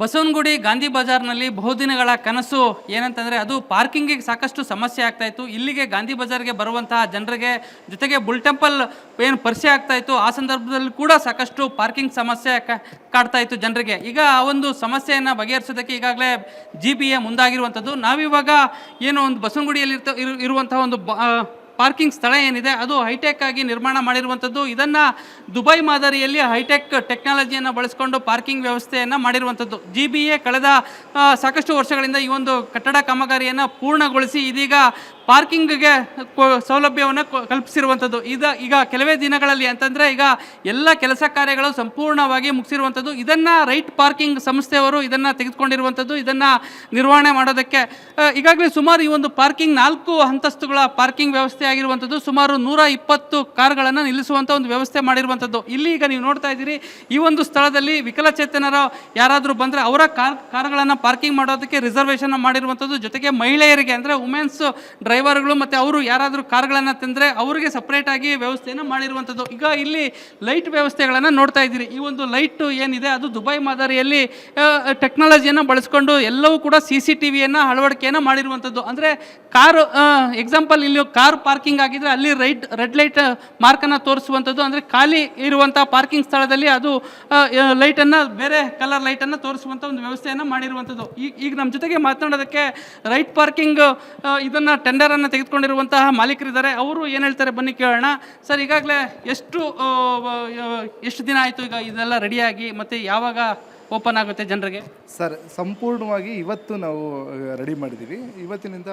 ಬಸವನಗುಡಿ ಗಾಂಧಿ ಬಜಾರ್ನಲ್ಲಿ ಬಹುದಿನಗಳ ಕನಸು ಏನಂತಂದರೆ ಅದು ಪಾರ್ಕಿಂಗಿಗೆ ಸಾಕಷ್ಟು ಸಮಸ್ಯೆ ಆಗ್ತಾಯಿತ್ತು. ಇಲ್ಲಿಗೆ ಗಾಂಧಿ ಬಜಾರ್ಗೆ ಬರುವಂತಹ ಜನರಿಗೆ ಜೊತೆಗೆ ಬುಲ್ ಟೆಂಪಲ್ ಏನು ಪರಿಚಯ ಆಗ್ತಾಯಿತ್ತು, ಆ ಸಂದರ್ಭದಲ್ಲಿ ಕೂಡ ಸಾಕಷ್ಟು ಪಾರ್ಕಿಂಗ್ ಸಮಸ್ಯೆ ಕಾಡ್ತಾಯಿತ್ತು ಜನರಿಗೆ. ಈಗ ಆ ಒಂದು ಸಮಸ್ಯೆಯನ್ನು ಬಗೆಹರಿಸೋದಕ್ಕೆ ಈಗಾಗಲೇ GBA ಮುಂದಾಗಿರುವಂಥದ್ದು. ನಾವಿವಾಗ ಏನು ಒಂದು ಬಸವನಗುಡಿಯಲ್ಲಿ ಇರುವಂತಹ ಒಂದು ಪಾರ್ಕಿಂಗ್ ಸ್ಥಳ ಏನಿದೆ ಅದು ಹೈಟೆಕ್ ಆಗಿ ನಿರ್ಮಾಣ ಮಾಡಿರುವಂಥದ್ದು. ಇದನ್ನು ದುಬೈ ಮಾದರಿಯಲ್ಲಿ ಹೈಟೆಕ್ ಟೆಕ್ನಾಲಜಿಯನ್ನು ಬಳಸಿಕೊಂಡು ಪಾರ್ಕಿಂಗ್ ವ್ಯವಸ್ಥೆಯನ್ನು ಮಾಡಿರುವಂಥದ್ದು. GBA ಕಳೆದ ಸಾಕಷ್ಟು ವರ್ಷಗಳಿಂದ ಈ ಒಂದು ಕಟ್ಟಡ ಕಾಮಗಾರಿಯನ್ನು ಪೂರ್ಣಗೊಳಿಸಿ ಇದೀಗ ಪಾರ್ಕಿಂಗ್ಗೆ ಸೌಲಭ್ಯವನ್ನು ಕಲ್ಪಿಸಿರುವಂಥದ್ದು. ಈಗ ಕೆಲವೇ ದಿನಗಳಲ್ಲಿ ಅಂತಂದರೆ ಈಗ ಎಲ್ಲ ಕೆಲಸ ಕಾರ್ಯಗಳು ಸಂಪೂರ್ಣವಾಗಿ ಮುಗಿಸಿರುವಂಥದ್ದು. ಇದನ್ನು ರೈಟ್ ಪಾರ್ಕಿಂಗ್ ಸಂಸ್ಥೆಯವರು ಇದನ್ನು ತೆಗೆದುಕೊಂಡಿರುವಂಥದ್ದು. ಇದನ್ನು ನಿರ್ವಹಣೆ ಮಾಡೋದಕ್ಕೆ ಈಗಾಗಲೇ ಸುಮಾರು ಈ ಒಂದು ಪಾರ್ಕಿಂಗ್ 4 ಅಂತಸ್ತುಗಳ ಪಾರ್ಕಿಂಗ್ ವ್ಯವಸ್ಥೆ ಆಗಿರುವಂಥದ್ದು. ಸುಮಾರು 120 ಕಾರುಗಳನ್ನು ನಿಲ್ಲಿಸುವಂಥ ಒಂದು ವ್ಯವಸ್ಥೆ ಮಾಡಿರುವಂಥದ್ದು. ಇಲ್ಲಿ ಈಗ ನೀವು ನೋಡ್ತಾ ಇದ್ದೀರಿ, ಈ ಒಂದು ಸ್ಥಳದಲ್ಲಿ ವಿಕಲಚೇತನರು ಯಾರಾದರೂ ಬಂದರೆ ಅವರ ಕಾರುಗಳನ್ನು ಪಾರ್ಕಿಂಗ್ ಮಾಡೋದಕ್ಕೆ ರಿಸರ್ವೇಷನ್ ಮಾಡಿರುವಂಥದ್ದು. ಜೊತೆಗೆ ಮಹಿಳೆಯರಿಗೆ ಅಂದರೆ ವುಮೆನ್ಸ್ ಡ್ರೈವರ್ಗಳು ಮತ್ತು ಅವರು ಯಾರಾದರೂ ಕಾರ್ಗಳನ್ನು ತಂದರೆ ಅವರಿಗೆ ಸಪ್ರೇಟಾಗಿ ವ್ಯವಸ್ಥೆಯನ್ನು ಮಾಡಿರುವಂಥದ್ದು. ಈಗ ಇಲ್ಲಿ ಲೈಟ್ ವ್ಯವಸ್ಥೆಗಳನ್ನು ನೋಡ್ತಾ ಇದ್ದೀರಿ. ಈ ಒಂದು ಲೈಟು ಏನಿದೆ ಅದು ದುಬೈ ಮಾದರಿಯಲ್ಲಿ ಟೆಕ್ನಾಲಜಿಯನ್ನು ಬಳಸ್ಕೊಂಡು ಎಲ್ಲವೂ ಕೂಡ CCTVಯನ್ನು ಅಳವಡಿಕೆಯನ್ನು ಮಾಡಿರುವಂಥದ್ದು. ಅಂದರೆ ಕಾರು ಎಕ್ಸಾಂಪಲ್ ಇಲ್ಲಿ ಕಾರ್ ಪಾರ್ಕಿಂಗ್ ಆಗಿದ್ದರೆ ಅಲ್ಲಿ ರೆಡ್ ಲೈಟ್ ಮಾರ್ಕನ್ನು ತೋರಿಸುವಂಥದ್ದು. ಅಂದರೆ ಖಾಲಿ ಇರುವಂಥ ಪಾರ್ಕಿಂಗ್ ಸ್ಥಳದಲ್ಲಿ ಅದು ಲೈಟನ್ನು ಬೇರೆ ಕಲರ್ ಲೈಟನ್ನು ತೋರಿಸುವಂಥ ಒಂದು ವ್ಯವಸ್ಥೆಯನ್ನು ಮಾಡಿರುವಂಥದ್ದು. ಈಗ ನಮ್ಮ ಜೊತೆಗೆ ಮಾತನಾಡೋದಕ್ಕೆ ರೈಟ್ ಪಾರ್ಕಿಂಗ್ ಇದನ್ನು ಟೆಂಡರನ್ನು ತೆಗೆದುಕೊಂಡಿರುವಂತಹ ಮಾಲೀಕರಿದ್ದಾರೆ. ಅವರು ಏನು ಹೇಳ್ತಾರೆ ಬನ್ನಿ ಕೇಳೋಣ. ಸರ್, ಈಗಾಗಲೇ ಎಷ್ಟು ದಿನ ಆಯಿತು ಈಗ ಇದೆಲ್ಲ ರೆಡಿಯಾಗಿ, ಮತ್ತು ಯಾವಾಗ ಓಪನ್ ಆಗುತ್ತೆ ಜನರಿಗೆ? ಸರ್, ಸಂಪೂರ್ಣವಾಗಿ ಇವತ್ತು ನಾವು ರೆಡಿ ಮಾಡಿದ್ದೀವಿ. ಇವತ್ತಿನಿಂದ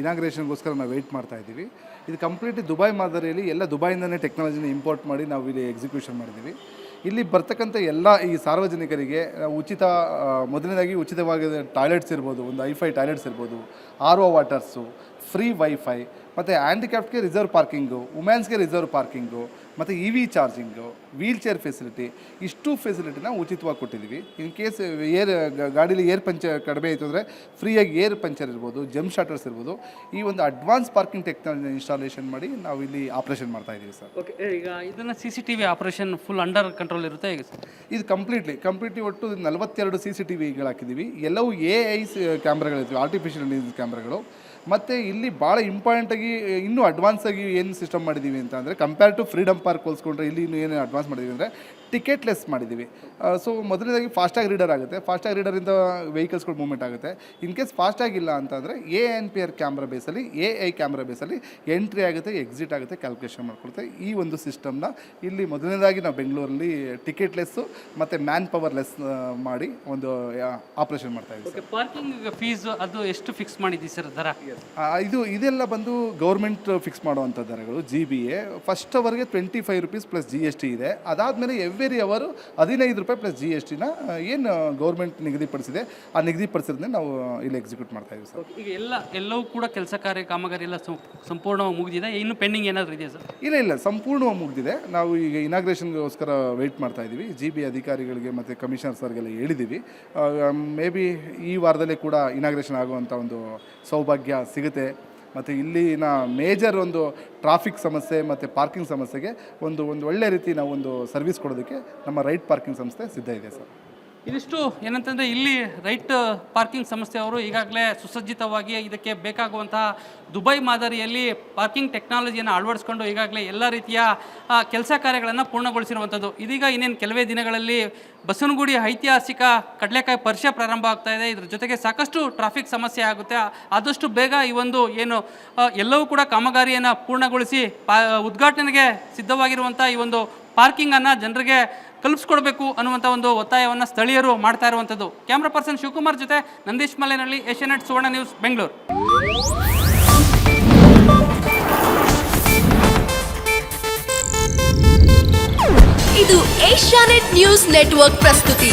ಇನಾಗ್ರೇಷನ್ಗೋಸ್ಕರ ನಾವು ವೆಯ್ಟ್ ಮಾಡ್ತಾ ಇದ್ದೀವಿ. ಇದು ಕಂಪ್ಲೀಟ್ಲಿ ದುಬೈ ಮಾದರಿಯಲ್ಲಿ ಎಲ್ಲ ದುಬೈಯಿಂದನೇ ಟೆಕ್ನಾಲಜಿನ ಇಂಪೋರ್ಟ್ ಮಾಡಿ ನಾವು ಇಲ್ಲಿ ಎಕ್ಸಿಕ್ಯೂಷನ್ ಮಾಡಿದ್ದೀವಿ. ಇಲ್ಲಿ ಬರ್ತಕ್ಕಂಥ ಎಲ್ಲ ಈ ಸಾರ್ವಜನಿಕರಿಗೆ ಮೊದಲನೇದಾಗಿ ಉಚಿತವಾಗಿ ಟಾಯ್ಲೆಟ್ಸ್ ಇರ್ಬೋದು, ಒಂದು ಐಫೈ ಟಾಯ್ಲೆಟ್ಸ್ ಇರ್ಬೋದು, RO ವಾಟರ್ಸು, ಫ್ರೀ ವೈಫೈ, ಮತ್ತು ಹ್ಯಾಂಡಿಕ್ಯಾಪ್ಟ್ಗೆ ರಿಸರ್ವ್ ಪಾರ್ಕಿಂಗು, ವುಮೆನ್ಸ್ಗೆ ರಿಸರ್ವ್ ಪಾರ್ಕಿಂಗು, ಮತ್ತು EV charging, wheel chair facility, ಇಷ್ಟು ಫೆಸಿಲಿಟಿನ ಉಚಿತವಾಗಿ ಕೊಟ್ಟಿದ್ದೀವಿ. ಇನ್ ಕೇಸ್ ಗಾಡೀಲಿ ಏರ್ ಪಂಚರ್ ಕಡಿಮೆ ಆಯಿತು ಅಂದರೆ ಫ್ರೀಯಾಗಿ ಏರ್ ಪಂಚರ್ ಇರ್ಬೋದು, ಜಂಪ್ ಶಾಟರ್ಸ್ ಇರ್ಬೋದು. ಈ ಒಂದು ಅಡ್ವಾನ್ಸ್ ಪಾರ್ಕಿಂಗ್ ಟೆಕ್ನಾಲಜಿನ ಇನ್ಸ್ಟಾಲೇಷನ್ ಮಾಡಿ ನಾವು ಇಲ್ಲಿ ಆಪ್ರೇಷನ್ ಮಾಡ್ತಾ ಇದ್ದೀವಿ ಸರ್. ಓಕೆ, ಈಗ ಇದನ್ನು CCTV operation full under control ಇರುತ್ತೆ ಈಗ ಸರ್? ಇದು ಕಂಪ್ಲೀಟ್ಲಿ ಒಟ್ಟು 42 CCTVಗಳು ಹಾಕಿದ್ದೀವಿ. ಎಲ್ಲವೂ AI ಕ್ಯಾಮ್ರಾಗಳಿರ್ತೀವಿ, ಆರ್ಟಿಫಿಷಿಯಲ್ ಇಂಟೆಲಿಜೆನ್ಸ್ ಕ್ಯಾಮ್ರಾಗಳು. ಮತ್ತು ಇಲ್ಲಿ ಭಾಳ ಇಂಪಾರ್ಟೆಂಟಾಗಿ ಇನ್ನೂ ಅಡ್ವಾನ್ಸಾಗಿ ಏನು ಸಿಸ್ಟಮ್ ಮಾಡಿದ್ದೀವಿ ಅಂತ ಅಂದರೆ, ಕಂಪೇರ್ ಟು ಫ್ರೀಡಮ್ ಪಾರ್ಕ್ ಹೋಲಿಸ್ಕೊಂಡ್ರೆ ಇಲ್ಲಿ ಇನ್ನೂ ಏನು ಅಡ್ವಾನ್ಸ್ ಮಾಡಿದ್ದೀವಿ ಅಂದರೆ ಟಿಕೆಟ್ಲೆಸ್ ಮಾಡಿದ್ದೀವಿ. ಸೊ ಮೊದಲನೇದಾಗಿ ಫಾಸ್ಟ್ಯಾಗ್ ರೀಡರ್ ಆಗುತ್ತೆ. ಫಾಸ್ಟ್ಯಾಗ್ ರೀಡರಿಂದ ವೆಹಿಕಲ್ಸ್ಗಳು ಮೂವ್ಮೆಂಟ್ ಆಗುತ್ತೆ. ಇನ್ ಕೇಸ್ ಫಾಸ್ಟ್ಯಾಗಿಲ್ಲ ಅಂತಂದರೆ ANPR ಕ್ಯಾಮ್ರಾ ಬೇಸಲ್ಲಿ, AI ಕ್ಯಾಮ್ರಾ ಬೇಸಲ್ಲಿ ಎಂಟ್ರಿ ಆಗುತ್ತೆ, ಎಕ್ಸಿಟ್ ಆಗುತ್ತೆ, ಕ್ಯಾಲ್ಕುಲೇಷನ್ ಮಾಡ್ಕೊಳುತ್ತೆ. ಈ ಒಂದು ಸಿಸ್ಟಮ್ನ ಇಲ್ಲಿ ಮೊದಲನೇದಾಗಿ ನಾವು ಬೆಂಗಳೂರಲ್ಲಿ ಟಿಕೆಟ್ಲೆಸ್ಸು ಮತ್ತು ಮ್ಯಾನ್ ಪವರ್ಲೆಸ್ ಮಾಡಿ ಒಂದು ಆಪ್ರೇಷನ್ ಮಾಡ್ತಾ ಇದ್ದೀವಿ. ಪಾರ್ಕಿಂಗ್ ಫೀಸ್ ಅದು ಎಷ್ಟು ಫಿಕ್ಸ್ ಮಾಡಿದ್ದೀವಿ ಸರ್ ದರ? ಇದೆಲ್ಲ ಬಂದು ಗೌರ್ಮೆಂಟ್ ಫಿಕ್ಸ್ ಮಾಡುವಂಥ ದರಗಳು. GBA ಫಸ್ಟ್ ಅವರ್ಗೆ 25 ರೂಪೀಸ್ ಪ್ಲಸ್ GST ಇದೆ. ಅದಾದಮೇಲೆ ಎವ್ರಿ ಅವರು 15 ರೂಪಾಯಿ ಪ್ಲಸ್ GSTನ ಏನು ಗೌರ್ಮೆಂಟ್ ನಿಗದಿಪಡಿಸಿದೆ ಆ ನಿಗದಿಪಡಿಸಿದ್ರೆ ನಾವು ಇಲ್ಲಿ ಎಕ್ಸಿಕ್ಯೂಟ್ ಮಾಡ್ತಾ ಇದ್ದೀವಿ ಸರ್. ಈಗ ಎಲ್ಲವೂ ಕೂಡ ಕೆಲಸ ಕಾರ್ಯ ಕಾಮಗಾರಿ ಎಲ್ಲ ಸಂಪೂರ್ಣವಾಗಿ ಮುಗಿದಿದೆ, ಇನ್ನು ಪೆಂಡಿಂಗ್ ಏನಾದರೂ ಇದೆಯಾ ಸರ್? ಇಲ್ಲ, ಸಂಪೂರ್ಣವಾಗಿ ಮುಗಿದಿದೆ. ನಾವು ಈಗ ಇನಾಗ್ರೇಷನ್ಗೋಸ್ಕರ ವೆಯ್ಟ್ ಮಾಡ್ತಾ ಇದ್ದೀವಿ. GBA ಅಧಿಕಾರಿಗಳಿಗೆ ಮತ್ತು ಕಮಿಷನರ್ ಸರ್ಗೆಲ್ಲ ಹೇಳಿದ್ದೀವಿ. ಮೇ ಬಿ ಈ ವಾರದಲ್ಲೇ ಕೂಡ ಇನಾಗ್ರೇಷನ್ ಆಗುವಂಥ ಒಂದು ಸೌಭಾಗ್ಯ ಸಿಗುತ್ತೆ. ಮತ್ತು ಇಲ್ಲಿನ ಮೇಜರ್ ಒಂದು ಟ್ರಾಫಿಕ್ ಸಮಸ್ಯೆ ಮತ್ತು ಪಾರ್ಕಿಂಗ್ ಸಮಸ್ಯೆಗೆ ಒಂದು ಒಳ್ಳೆ ರೀತಿ ನಾವು ಒಂದು ಸರ್ವಿಸ್ ಕೊಡೋದಕ್ಕೆ ನಮ್ಮ ರೈಟ್ ಪಾರ್ಕಿಂಗ್ ಸಂಸ್ಥೆ ಸಿದ್ಧ ಇದೆ ಸರ್. ಇದಿಷ್ಟು ಏನಂತಂದರೆ ಇಲ್ಲಿ ರೈಟ್ ಪಾರ್ಕಿಂಗ್ ಸಂಸ್ಥೆಯವರು ಈಗಾಗಲೇ ಸುಸಜ್ಜಿತವಾಗಿ ಇದಕ್ಕೆ ಬೇಕಾಗುವಂತಹ ದುಬೈ ಮಾದರಿಯಲ್ಲಿ ಪಾರ್ಕಿಂಗ್ ಟೆಕ್ನಾಲಜಿಯನ್ನು ಅಳವಡಿಸ್ಕೊಂಡು ಈಗಾಗಲೇ ಎಲ್ಲ ರೀತಿಯ ಕೆಲಸ ಕಾರ್ಯಗಳನ್ನು ಪೂರ್ಣಗೊಳಿಸಿರುವಂಥದ್ದು. ಇದೀಗ ಇನ್ನೇನು ಕೆಲವೇ ದಿನಗಳಲ್ಲಿ ಬಸವನಗುಡಿ ಐತಿಹಾಸಿಕ ಕಡಲೆಕಾಯಿ ಪರಿಷೆ ಪ್ರಾರಂಭ ಆಗ್ತಾ ಇದೆ. ಇದ್ರ ಜೊತೆಗೆ ಸಾಕಷ್ಟು ಟ್ರಾಫಿಕ್ ಸಮಸ್ಯೆ ಆಗುತ್ತೆ. ಆದಷ್ಟು ಬೇಗ ಈ ಒಂದು ಏನು ಎಲ್ಲವೂ ಕೂಡ ಕಾಮಗಾರಿಯನ್ನು ಪೂರ್ಣಗೊಳಿಸಿ ಉದ್ಘಾಟನೆಗೆ ಸಿದ್ಧವಾಗಿರುವಂಥ ಈ ಒಂದು ಪಾರ್ಕಿಂಗನ್ನು ಜನರಿಗೆ ಕಲ್ಪಿಸ್ಕೊಡ್ಬೇಕು ಅನ್ನುವಂಥ ಒಂದು ಒತ್ತಾಯವನ್ನು ಸ್ಥಳೀಯರು ಮಾಡ್ತಾ ಇರುವಂಥದ್ದು. ಕ್ಯಾಮ್ರಾ ಪರ್ಸನ್ ಶಿವಕುಮಾರ್ ಜೊತೆ ನಂದೀಶ್ ಮಲೆನಹಳ್ಳಿ, ಏಷ್ಯಾನೆಟ್ ಸುವರ್ಣ ನ್ಯೂಸ್, ಬೆಂಗಳೂರು. ಇದು ಏಷ್ಯಾನೆಟ್ ನ್ಯೂಸ್ ನೆಟ್ವರ್ಕ್ ಪ್ರಸ್ತುತಿ.